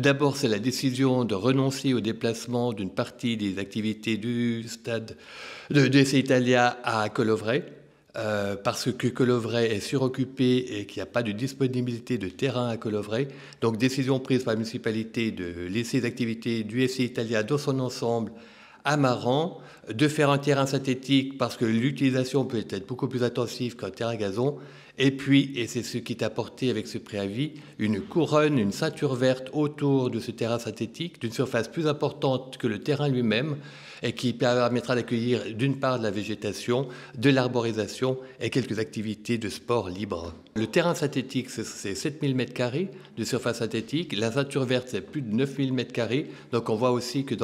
D'abord, c'est la décision de renoncer au déplacement d'une partie des activités du stade de FC Italia à Colovray, parce que Colovray est suroccupé et qu'il n'y a pas de disponibilité de terrain à Colovray. Donc, décision prise par la municipalité de laisser les activités du FC Italia dans son ensemble à Maran, de faire un terrain synthétique parce que l'utilisation peut être beaucoup plus intensive qu'un terrain gazon. Et puis, et c'est ce qui est apporté avec ce préavis, une couronne, une ceinture verte autour de ce terrain synthétique, d'une surface plus importante que le terrain lui-même, et qui permettra d'accueillir d'une part de la végétation, de l'arborisation et quelques activités de sport libre. Le terrain synthétique, c'est 7000 m² de surface synthétique. La ceinture verte, c'est plus de 9000 m². Donc on voit aussi que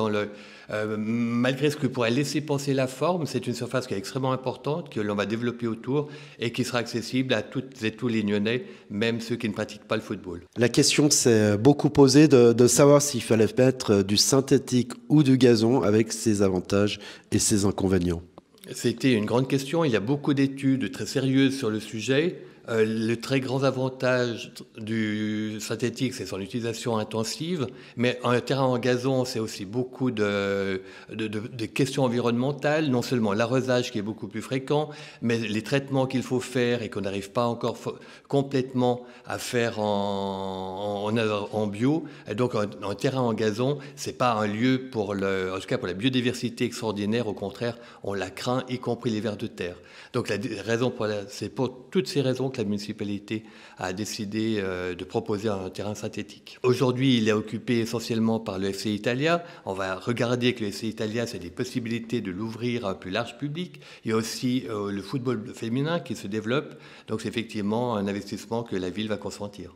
malgré ce que pourrait laisser penser la forme, c'est une surface qui est extrêmement importante, que l'on va développer autour et qui sera accessible à toutes et tous les Nyonnais, même ceux qui ne pratiquent pas le football. La question s'est beaucoup posée de savoir s'il fallait mettre du synthétique ou du gazon, avec ses avantages et ses inconvénients. C'était une grande question. Il y a beaucoup d'études très sérieuses sur le sujet. Le très grand avantage du synthétique, c'est son utilisation intensive, mais un terrain en gazon, c'est aussi beaucoup de questions environnementales, non seulement l'arrosage qui est beaucoup plus fréquent, mais les traitements qu'il faut faire et qu'on n'arrive pas encore complètement à faire en bio. Et donc un terrain en gazon, c'est pas un lieu en tout cas pour la biodiversité extraordinaire, au contraire, on la craint, y compris les vers de terre. Donc c'est pour toutes ces raisons que la municipalité a décidé de proposer un terrain synthétique. Aujourd'hui, il est occupé essentiellement par le FC Italia. On va regarder que le FC Italia, c'est des possibilités de l'ouvrir à un plus large public. Il y a aussi le football féminin qui se développe. Donc c'est effectivement un investissement que la ville va consentir.